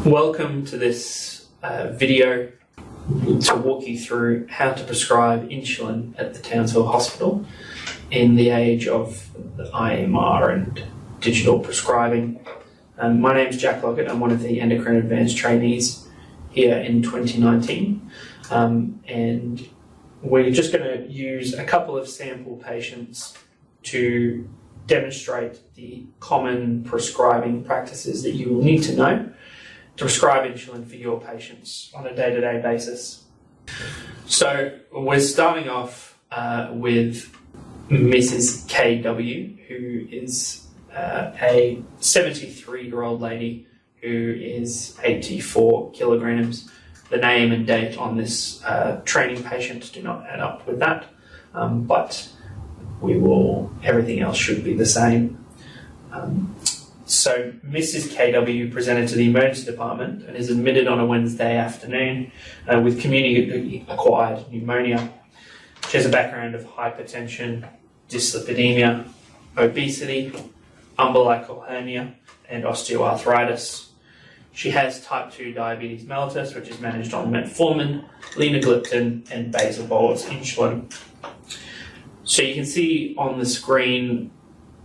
Welcome to this video to walk you through how to prescribe insulin at the Townsville Hospital in the age of the IMR and digital prescribing. My name is Jack Lockett. I'm one of the endocrine advanced trainees here in 2019, and we're just going to use a couple of sample patients to demonstrate the common prescribing practices that you will need to know to prescribe insulin for your patients on a day-to-day basis. So we're starting off with Mrs. KW, who is a 73-year-old lady who is 84 kilograms. The name and date on this training patient do not add up with that, but everything else should be the same. So Mrs. KW presented to the emergency department and is admitted on a Wednesday afternoon with community-acquired pneumonia. She has a background of hypertension, dyslipidemia, obesity, umbilical hernia, and osteoarthritis. She has type 2 diabetes mellitus, which is managed on metformin, linagliptin, and basal bolus insulin. So you can see on the screen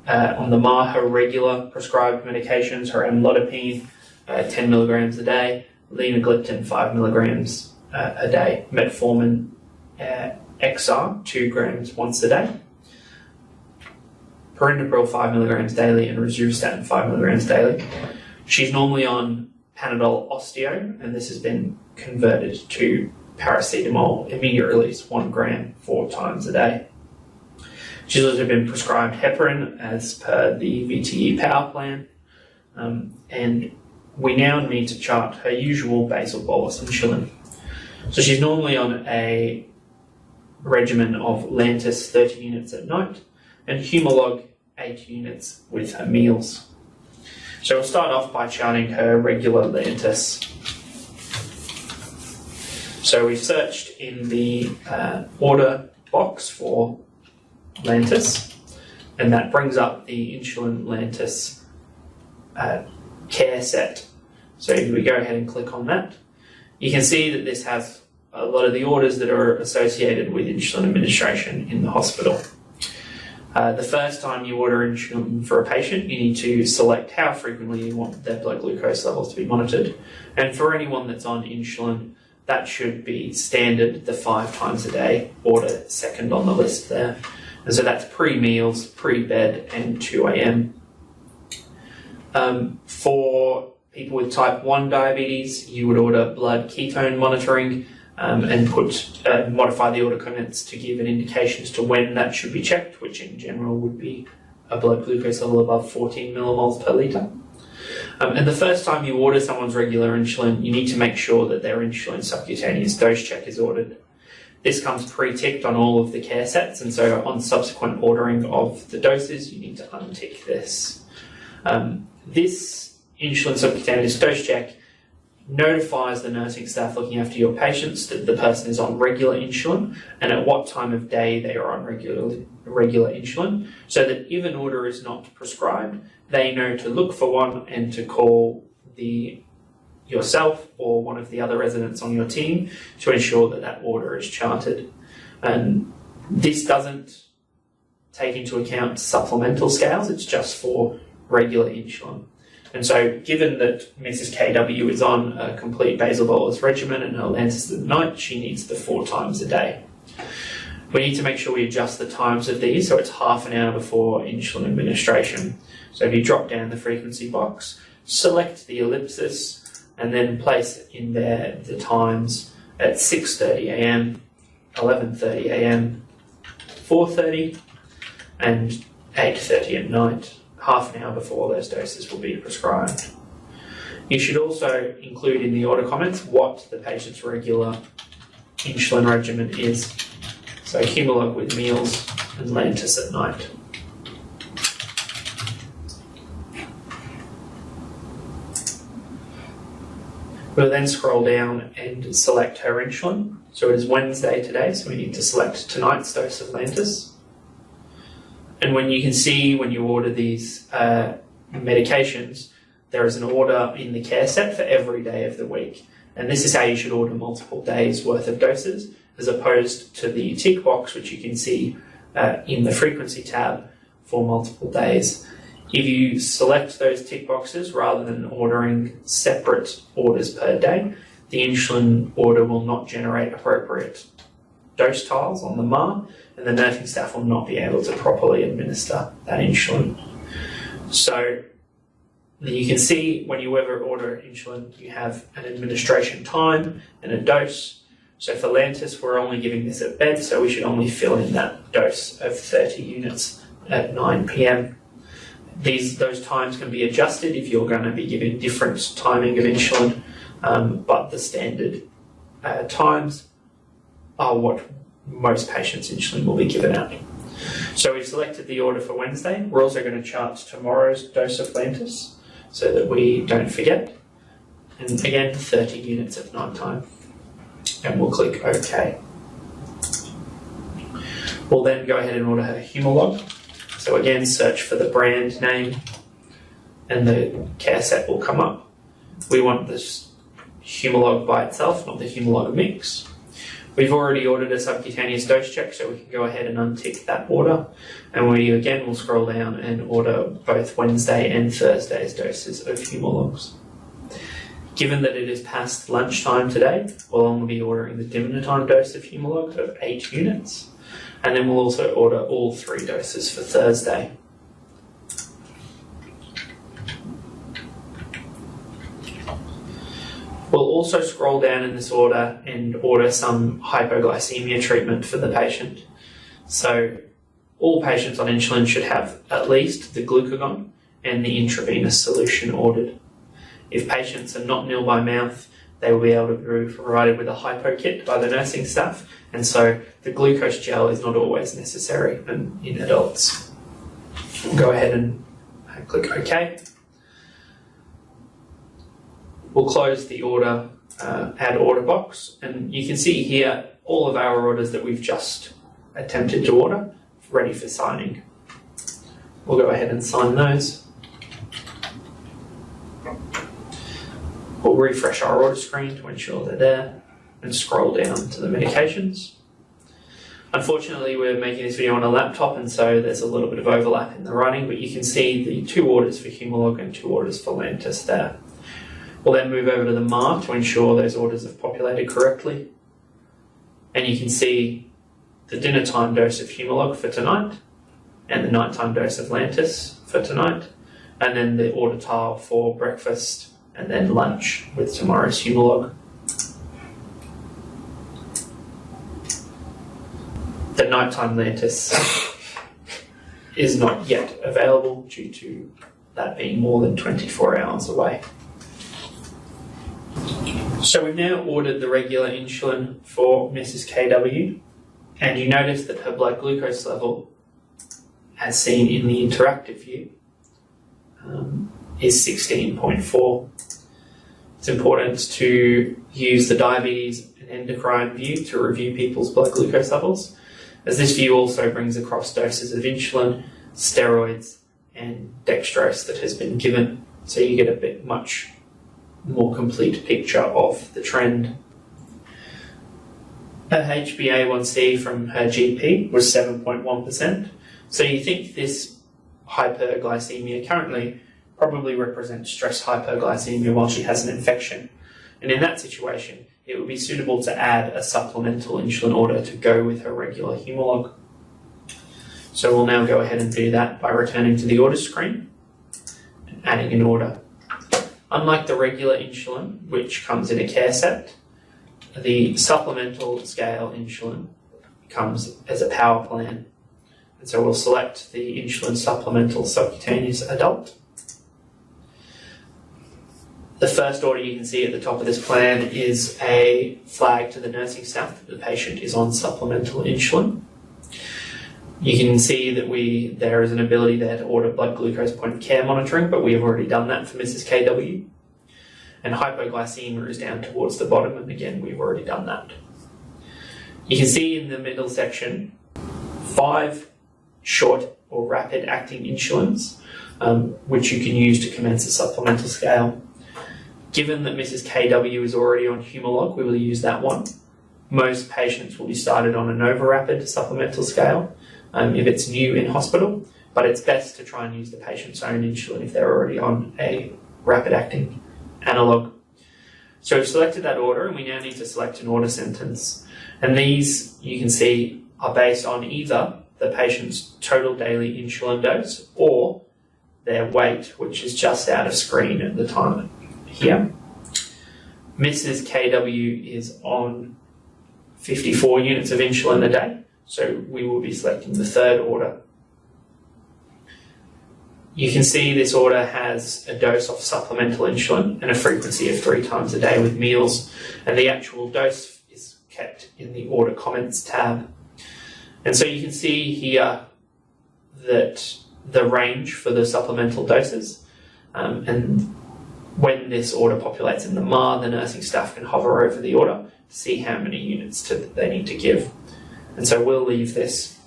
on the her regular prescribed medications, her amlodipine, 10 milligrams a day, linagliptin, 5 milligrams a day, metformin XR, 2 grams once a day, perindopril, 5 milligrams daily, and rosuvastatin, 5 milligrams daily. She's normally on Panadol Osteo, and this has been converted to paracetamol immediate release, 1 gram, 4 times a day. She's also been prescribed heparin as per the VTE power plan, and we now need to chart her usual basal bolus insulin. So she's normally on a regimen of Lantus 30 units at night and Humalog 8 units with her meals. So we'll start off by charting her regular Lantus. So we've searched in the order box for Lantus, and that brings up the insulin Lantus care set. So if we go ahead and click on that, you can see that this has a lot of the orders that are associated with insulin administration in the hospital. The first time you order insulin for a patient, you need to select how frequently you want their blood glucose levels to be monitored. And for anyone that's on insulin, that should be standard, the 5 times a day order, second on the list there. And so that's pre-meals, pre-bed, and 2 a.m. For people with type 1 diabetes, you would order blood ketone monitoring and modify the order comments to give an indication as to when that should be checked, which in general would be a blood glucose level above 14 millimoles per litre. And the first time you order someone's regular insulin, you need to make sure that their insulin subcutaneous dose check is ordered. This comes pre-ticked on all of the care sets, and so on subsequent ordering of the doses, you need to untick this. This insulin subcutaneous dose check notifies the nursing staff looking after your patients that the person is on regular insulin and at what time of day they are on regular insulin, so that if an order is not prescribed, they know to look for one and to call yourself or one of the other residents on your team to ensure that that order is charted. And this doesn't take into account supplemental scales, it's just for regular insulin. And so given that Mrs. KW is on a complete basal bolus regimen and her Lantus at night, she needs the 4 times a day. We need to make sure we adjust the times of these so it's half an hour before insulin administration. So if you drop down the frequency box, select the ellipsis, and then place in there the times at 6:30 a.m, 11:30 a.m, 4:30, and 8:30 at night, half an hour before those doses will be prescribed. You should also include in the order comments what the patient's regular insulin regimen is. So Humalog with meals and Lantus at night. We'll then scroll down and select her insulin. So it is Wednesday today, so we need to select tonight's dose of Lantus. And when you order these medications, there is an order in the care set for every day of the week. And this is how you should order multiple days worth of doses, as opposed to the tick box, which you can see in the frequency tab for multiple days. If you select those tick boxes rather than ordering separate orders per day, the insulin order will not generate appropriate dose tiles on the MAR, and the nursing staff will not be able to properly administer that insulin. So you can see when you ever order insulin, you have an administration time and a dose. So for Lantus, we're only giving this at bed, so we should only fill in that dose of 30 units at 9 p.m. Those times can be adjusted if you're going to be giving different timing of insulin, but the standard times are what most patients' insulin will be given out. So we've selected the order for Wednesday. We're also going to chart tomorrow's dose of Lantus so that we don't forget. And again, 30 units at night time. And we'll click OK. We'll then go ahead and order her Humalog. So again, search for the brand name and the care set will come up. We want this Humalog by itself, not the Humalog mix. We've already ordered a subcutaneous dose check, so we can go ahead and untick that order. And we again will scroll down and order both Wednesday and Thursday's doses of Humalogs. Given that it is past lunchtime today, we'll only be ordering the dinner time dose of Humalog of 8 units. And then we'll also order all 3 doses for Thursday. We'll also scroll down in this order and order some hypoglycemia treatment for the patient. So all patients on insulin should have at least the glucagon and the intravenous solution ordered. If patients are not nil by mouth, they will be able to be provided with a hypo kit by the nursing staff, and so the glucose gel is not always necessary in adults. We'll go ahead and click OK. We'll close the order, add order box, and you can see here all of our orders that we've just attempted to order, ready for signing. We'll go ahead and sign those. We'll refresh our order screen to ensure they're there and scroll down to the medications. Unfortunately, we're making this video on a laptop, and so there's a little bit of overlap in the writing, but you can see the 2 orders for Humalog and 2 orders for Lantus there. We'll then move over to the MAR to ensure those orders have populated correctly. And you can see the dinner time dose of Humalog for tonight and the nighttime dose of Lantus for tonight, and then the order tile for breakfast and then lunch with tomorrow's Humalog. The nighttime Lantus is not yet available due to that being more than 24 hours away. So we've now ordered the regular insulin for Mrs. KW, and you notice that her blood glucose level, as seen in the interactive view, is 16.4. It's important to use the diabetes and endocrine view to review people's blood glucose levels, as this view also brings across doses of insulin, steroids, and dextrose that has been given, so you get a much more complete picture of the trend. Her HbA1c from her GP was 7.1%, so you think this hyperglycemia currently probably represents stress hyperglycemia while she has an infection. And in that situation, it would be suitable to add a supplemental insulin order to go with her regular Humalog. So we'll now go ahead and do that by returning to the order screen and adding an order. Unlike the regular insulin, which comes in a care set, the supplemental scale insulin comes as a power plan. And so we'll select the insulin supplemental subcutaneous adult. The first order you can see at the top of this plan is a flag to the nursing staff that the patient is on supplemental insulin. You can see that there is an ability there to order blood glucose point of care monitoring, but we have already done that for Mrs. KW. And hypoglycemia is down towards the bottom, and again, we've already done that. You can see in the middle section 5 short or rapid acting insulins which you can use to commence a supplemental scale. Given that Mrs. KW is already on Humalog, we will use that one. Most patients will be started on a NovaRapid supplemental scale if it's new in hospital, but it's best to try and use the patient's own insulin if they're already on a rapid-acting analogue. So we've selected that order, and we now need to select an order sentence. And these, you can see, are based on either the patient's total daily insulin dose or their weight, which is just out of screen at the time here. Mrs. KW is on 54 units of insulin a day, so we will be selecting the third order. You can see this order has a dose of supplemental insulin and a frequency of 3 times a day with meals, and the actual dose is kept in the order comments tab. And so you can see here that the range for the supplemental doses, and when this order populates in the MAR, the nursing staff can hover over the order to see how many units they need to give. And so we'll leave this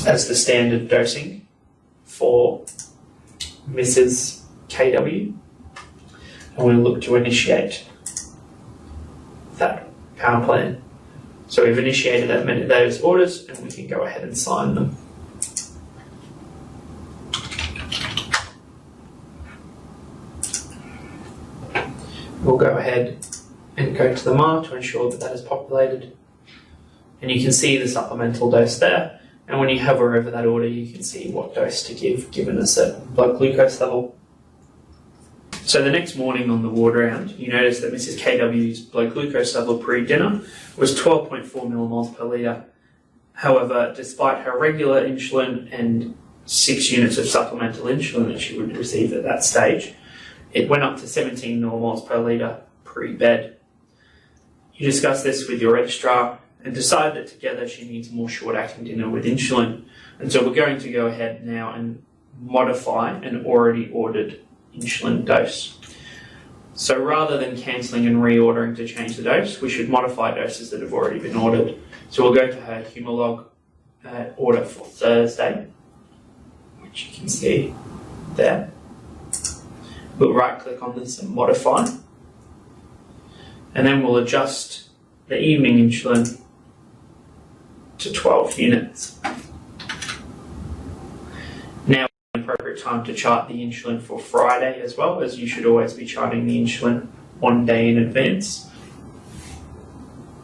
as the standard dosing for Mrs. KW, and we'll look to initiate that power plan. So we've initiated those orders, and we can go ahead and sign them. We'll go ahead and go to the MAR to ensure that that is populated. And you can see the supplemental dose there. And when you hover over that order, you can see what dose to give given a certain blood glucose level. So the next morning on the ward round, you notice that Mrs. KW's blood glucose level pre-dinner was 12.4 millimoles per litre. However, despite her regular insulin and 6 units of supplemental insulin that she would receive at that stage, it went up to 17 millimoles per litre pre-bed. You discuss this with your registrar and decide that together she needs a more short-acting dinner with insulin. And so we're going to go ahead now and modify an already ordered insulin dose. So rather than cancelling and reordering to change the dose, we should modify doses that have already been ordered. So we'll go to her Humalog order for Thursday, which you can see there. We'll right-click on this and modify. And then we'll adjust the evening insulin to 12 units. Now an appropriate time to chart the insulin for Friday as well, as you should always be charting the insulin 1 day in advance.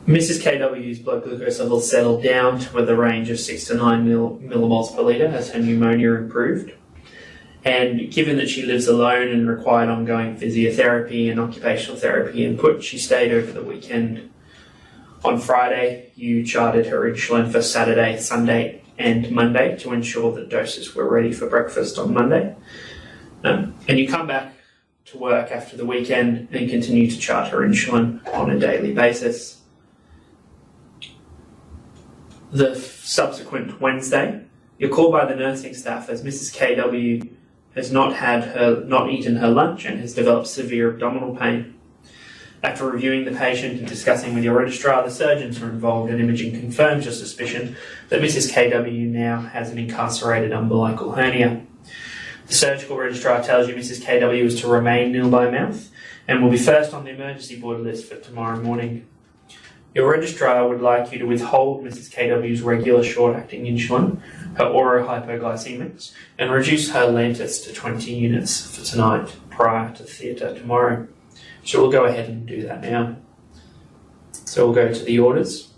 Mrs. KW's blood glucose level settled down to the range of 6 to 9 millimoles per litre as her pneumonia improved. And given that she lives alone and required ongoing physiotherapy and occupational therapy input, she stayed over the weekend. On Friday, you charted her insulin for Saturday, Sunday and Monday to ensure that doses were ready for breakfast on Monday. And you come back to work after the weekend and continue to chart her insulin on a daily basis. The subsequent Wednesday, you're called by the nursing staff as Mrs. KW has not eaten her lunch and has developed severe abdominal pain. After reviewing the patient and discussing with your registrar, the surgeons who are involved and imaging confirms your suspicion that Mrs. KW now has an incarcerated umbilical hernia. The surgical registrar tells you Mrs. KW is to remain nil by mouth and will be first on the emergency board list for tomorrow morning. Your registrar would like you to withhold Mrs. KW's regular short-acting insulin, her oral hypoglycemics, and reduce her Lantus to 20 units for tonight prior to theatre tomorrow. So we'll go ahead and do that now. So we'll go to the orders,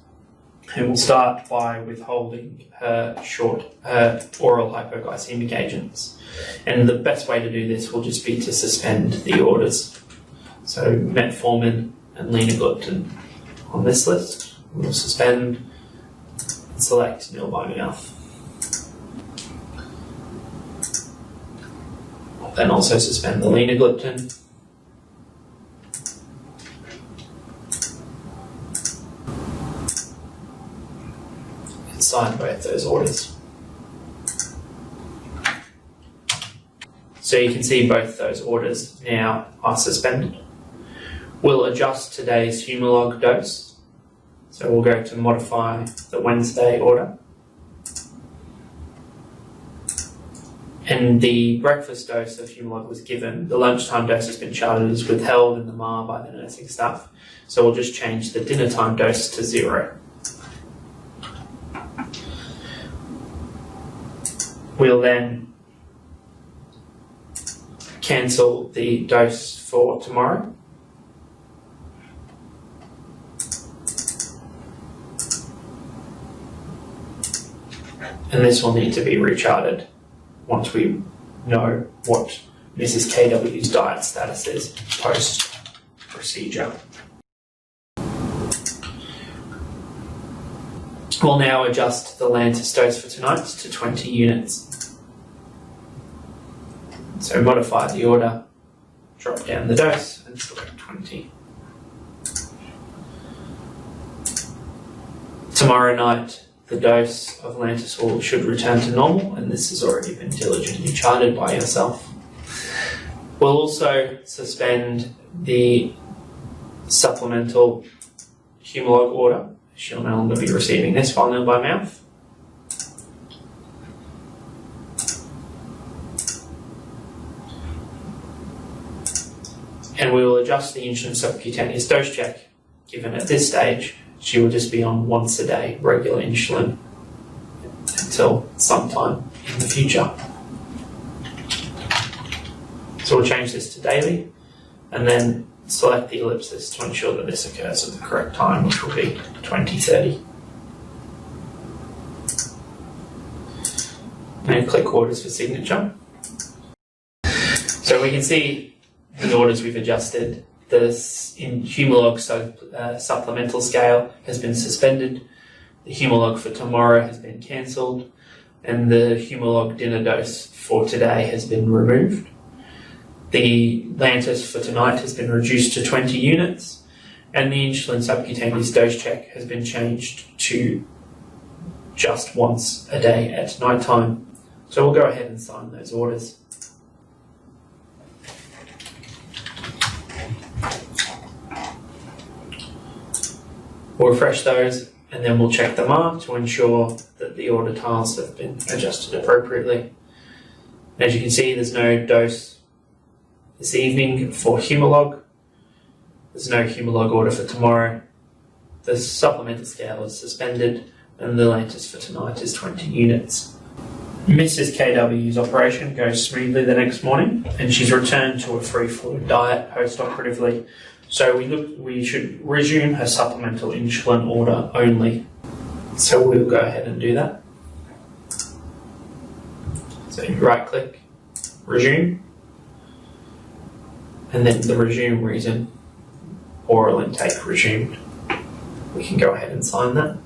and we'll start by withholding her oral hypoglycemic agents. And the best way to do this will just be to suspend the orders. So metformin and linagliptin on this list. We'll suspend and select nil by mouth. Then also suspend the linagliptin. And sign both those orders. So you can see both those orders now are suspended. We'll adjust today's Humalog dose. So we'll go to modify the Wednesday order. and the breakfast dose of Humalog was given. The lunchtime dose has been charted as withheld in the MAR by the nursing staff. So we'll just change the dinner time dose to 0. We'll then cancel the dose for tomorrow. And this will need to be recharted once we know what Mrs. KW's diet status is post-procedure. We'll now adjust the Lantus dose for tonight to 20 units. So modify the order, drop down the dose, and select 20. Tomorrow night, the dose of Lantus should return to normal, and this has already been diligently charted by yourself. We'll also suspend the supplemental Humalog order. She'll no longer be receiving this volume by mouth. And we will adjust the insulin subcutaneous dose check. Given at this stage, she will just be on once a day regular insulin until sometime in the future. So we'll change this to daily and then select the ellipsis to ensure that this occurs at the correct time, which will be 20:30. And click orders for signature. So we can see the orders we've adjusted. This in Humalog supplemental scale has been suspended. The Humalog for tomorrow has been cancelled, and the Humalog dinner dose for today has been removed. The Lantus for tonight has been reduced to 20 units, and the insulin subcutaneous dose check has been changed to just once a day at night time. So we'll go ahead and sign those orders. We'll refresh those, and then we'll check the MAR to ensure that the order tiles have been adjusted appropriately. As you can see, there's no dose this evening for Humalog. There's no Humalog order for tomorrow. The supplemental scale is suspended, and the Lantus for tonight is 20 units. Mrs. KW's operation goes smoothly the next morning, and she's returned to a free fluid diet post-operatively. So we should resume her supplemental insulin order only. So we'll go ahead and do that. So you right click, resume, and then the resume reason, oral intake resumed. We can go ahead and sign that.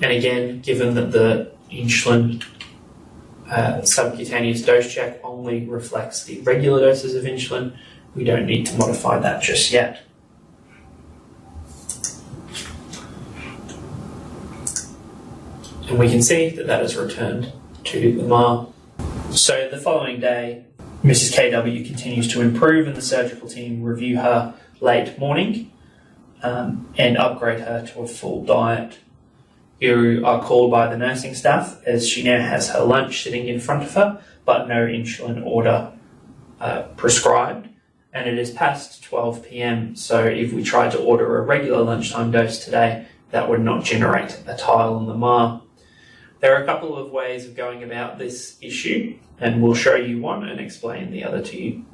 And again, given that the insulin subcutaneous dose check only reflects the regular doses of insulin, we don't need to modify that just yet. And we can see that that has returned to the MAR. So the following day, Mrs. KW continues to improve, and the surgical team review her late morning and upgrade her to a full diet. You are called by the nursing staff as she now has her lunch sitting in front of her, but no insulin order prescribed. And it is past 12 p.m, so if we tried to order a regular lunchtime dose today, that would not generate a tile on the MAR. There are a couple of ways of going about this issue, and we'll show you one and explain the other to you.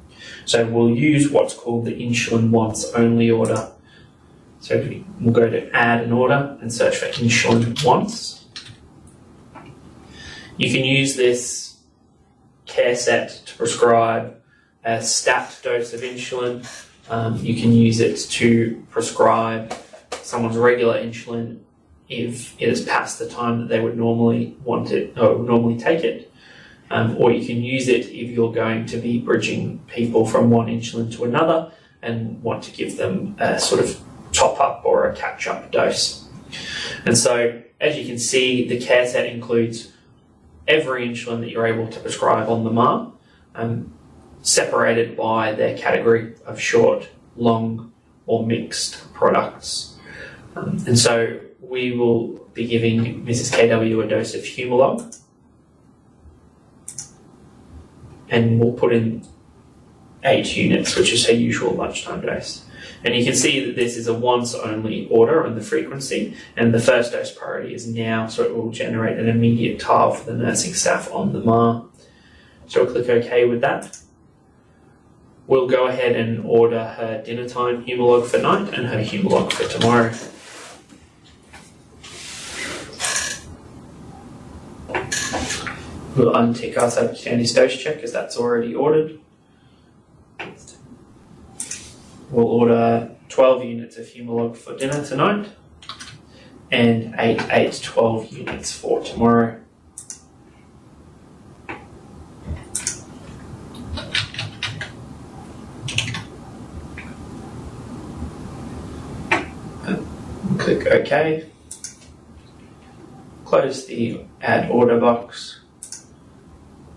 So we'll use what's called the insulin once only order. So we'll go to add an order and search for insulin once. You can use this care set to prescribe a stacked dose of insulin. You can use it to prescribe someone's regular insulin if it has passed the time that they would normally want it or normally take it. Or you can use it if you're going to be bridging people from one insulin to another and want to give them a sort of top-up or a catch-up dose. And so, as you can see, the care set includes every insulin that you're able to prescribe on the MAR, separated by their category of short, long, or mixed products. And so we will be giving Mrs. KW a dose of Humalog. and we'll put in 8 units, which is her usual lunchtime dose. And you can see that this is a once only order on the frequency, and the first dose priority is now, so it will generate an immediate tile for the nursing staff on the MAR. So we'll click OK with that. We'll go ahead and order her dinner time Humalog for night and her Humalog for tomorrow. We'll untick our subcutaneous dose check as that's already ordered. We'll order 12 units of Humalog for dinner tonight and 8 12 units for tomorrow. Click OK. Close the add order box.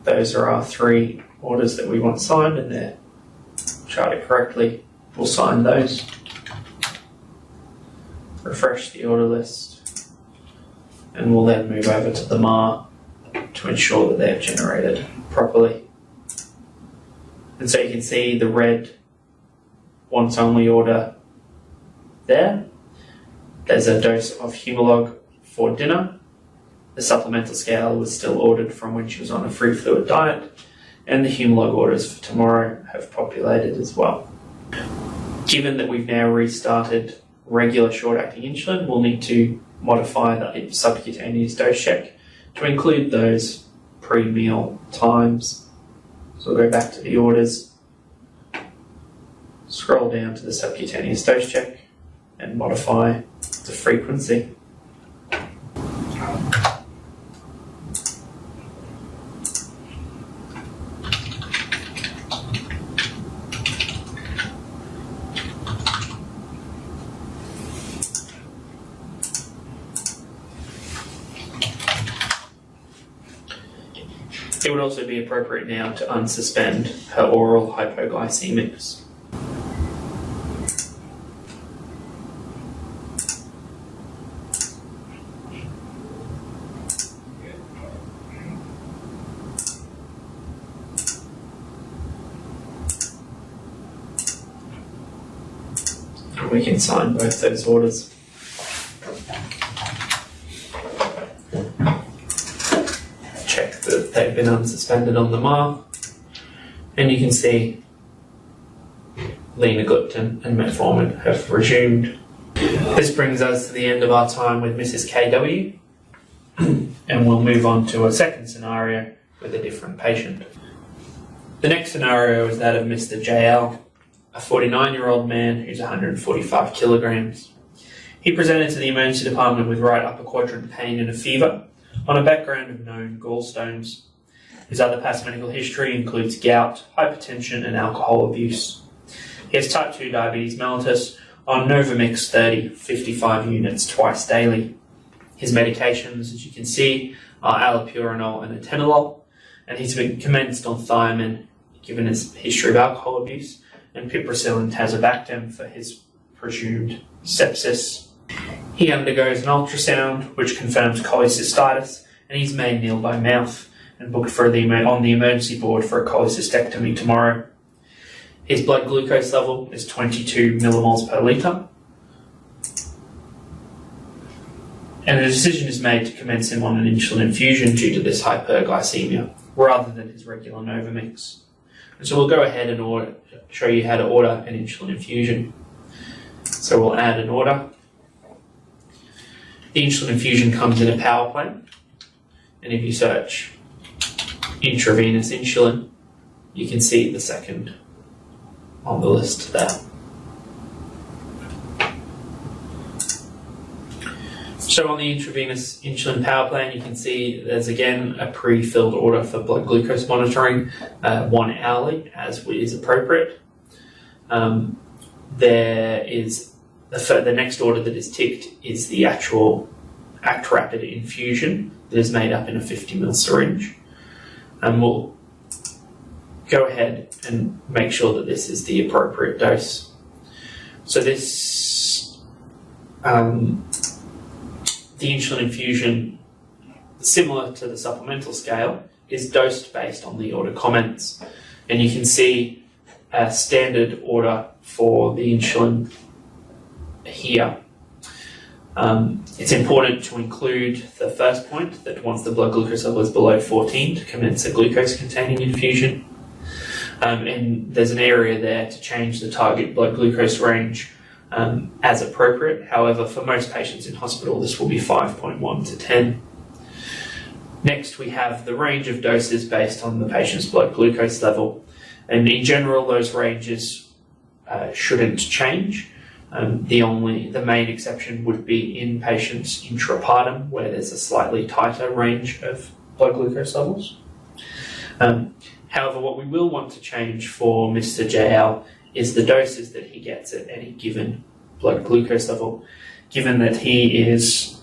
Those are our 3 orders that we want signed, and they're charted correctly. We'll sign those. Refresh the order list, and we'll then move over to the MAR to ensure that they're generated properly. And so you can see the red once only order there. There's a dose of Humalog for dinner. The supplemental scale was still ordered from when she was on a free fluid diet, and the Humalog orders for tomorrow have populated as well. Given that we've now restarted regular short-acting insulin, we'll need to modify the subcutaneous dose check to include those pre-meal times. So we'll go back to the orders, scroll down to the subcutaneous dose check, and modify the frequency. It would also be appropriate now to unsuspend her oral hypoglycemics. And we can sign both those orders. That they've been unsuspended on the MAR, and you can see linagliptin and metformin have resumed. This brings us to the end of our time with Mrs. KW, and we'll move on to a second scenario with a different patient. The next scenario is that of Mr. JL, a 49-year-old man who's 145 kilograms. He presented to the emergency department with right upper quadrant pain and a fever on a background of known gallstones. His other past medical history includes gout, hypertension, and alcohol abuse. He has type 2 diabetes mellitus on Novamix 30, 55 units twice daily. His medications, as you can see, are allopurinol and atenolol, and he's been commenced on thiamine, given his history of alcohol abuse, and piperacillin and tazobactam for his presumed sepsis. He undergoes an ultrasound which confirms cholecystitis, and he's made nil by mouth and booked for on the emergency board for a cholecystectomy tomorrow. His blood glucose level is 22 millimoles per litre, and a decision is made to commence him on an insulin infusion due to this hyperglycemia rather than his regular Novamix. And so we'll go ahead and show you how to order an insulin infusion. So we'll add an order. The insulin infusion comes in a power plane, and if you search intravenous insulin, you can see the second on the list there. So on the intravenous insulin power plane, you can see there's again a pre-filled order for blood glucose monitoring, 1 hourly, as is appropriate. There is the next order that is ticked is the actual Act Rapid infusion that is made up in a 50ml syringe. And we'll go ahead and make sure that this is the appropriate dose. So this, the insulin infusion, similar to the supplemental scale, is dosed based on the order comments. And you can see a standard order for the insulin here. It's important to include the first point that once the blood glucose level is below 14 to commence a glucose-containing infusion. And there's an area there to change the target blood glucose range as appropriate. However, for most patients in hospital, this will be 5.1 to 10. Next, we have the range of doses based on the patient's blood glucose level. And in general, those ranges shouldn't change. The main exception would be in patients intrapartum, where there's a slightly tighter range of blood glucose levels. However, what we will want to change for Mr. JL is the doses that he gets at any given blood glucose level. Given that he is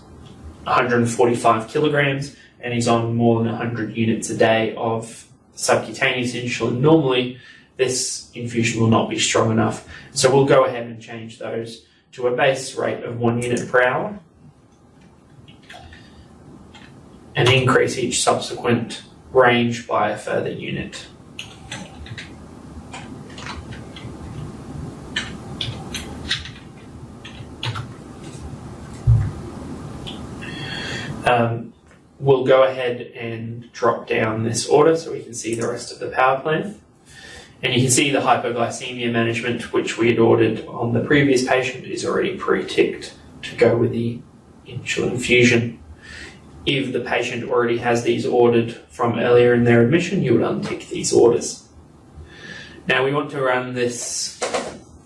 145 kilograms and he's on more than 100 units a day of subcutaneous insulin, normally this infusion will not be strong enough. So we'll go ahead and change those to a base rate of 1 unit per hour and increase each subsequent range by a further unit. We'll go ahead and drop down this order so we can see the rest of the power plan. And you can see the hypoglycemia management, which we had ordered on the previous patient, is already pre-ticked to go with the insulin infusion. If the patient already has these ordered from earlier in their admission, you would untick these orders. Now we want to run this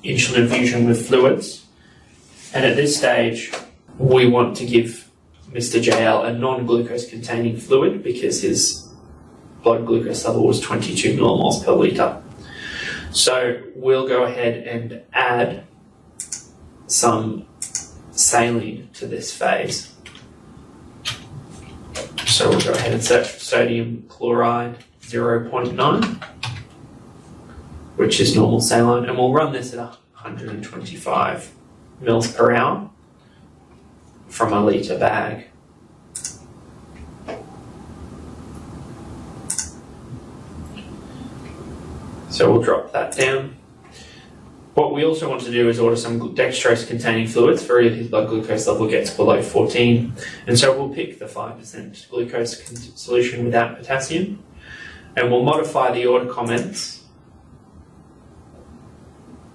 insulin infusion with fluids, and at this stage we want to give Mr. JL a non-glucose containing fluid because his blood glucose level was 22 millimoles per litre. So we'll go ahead and add some saline to this phase. So we'll go ahead and set sodium chloride 0.9, which is normal saline, and we'll run this at 125 mils per hour from a litre bag. So we'll drop that down. What we also want to do is order some dextrose containing fluids for if his blood glucose level gets below 14. And so we'll pick the 5% glucose solution without potassium, and we'll modify the order comments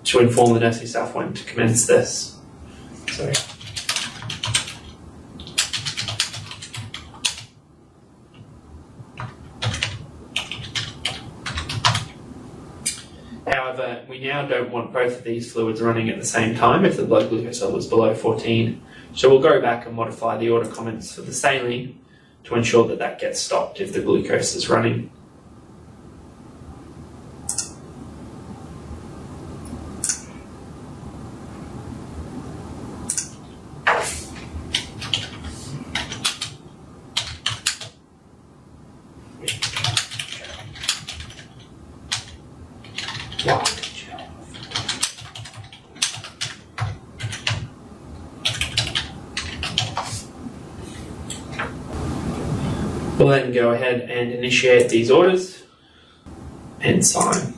to inform the nursing staff when to commence this. So however, we now don't want both of these fluids running at the same time if the blood glucose level is below 14. So we'll go back and modify the order comments for the saline to ensure that that gets stopped if the glucose is running. We'll then go ahead and initiate these orders and sign.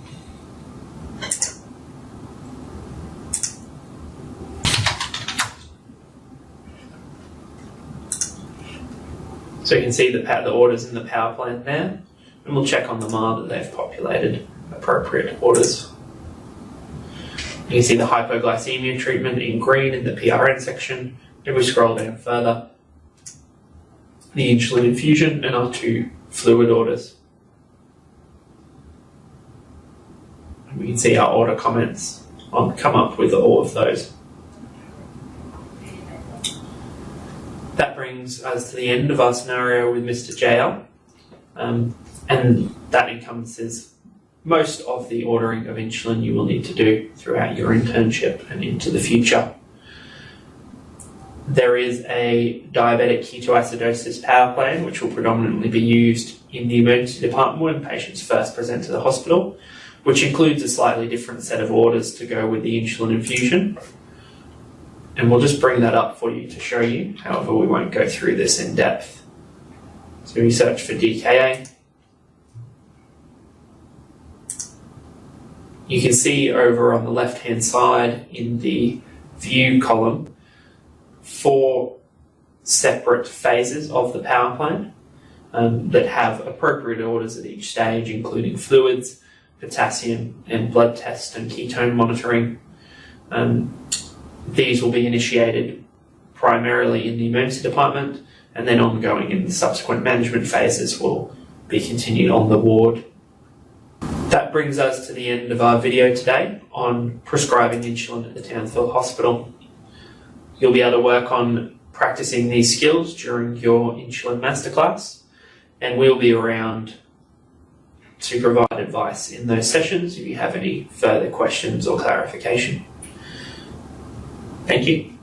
So you can see the orders in the power plan there, and we'll check on the MAR that they've populated appropriate orders. You can see the hypoglycemia treatment in green in the PRN section. If we scroll down further, the insulin infusion and our 2 fluid orders. And we can see our order comments come up with all of those. That brings us to the end of our scenario with Mr. JL, and that encompasses most of the ordering of insulin you will need to do throughout your internship and into the future. There is a diabetic ketoacidosis power plan, which will predominantly be used in the emergency department when patients first present to the hospital, which includes a slightly different set of orders to go with the insulin infusion. And we'll just bring that up for you to show you, however we won't go through this in depth. So we search for DKA, You can see over on the left-hand side in the view column 4 separate phases of the power plan that have appropriate orders at each stage, including fluids, potassium and blood test and ketone monitoring. These will be initiated primarily in the emergency department, and then ongoing in the subsequent management phases will be continued on the ward. That brings us to the end of our video today on prescribing insulin at the Townsville Hospital. You'll be able to work on practicing these skills during your insulin masterclass, and we'll be around to provide advice in those sessions if you have any further questions or clarification. Thank you.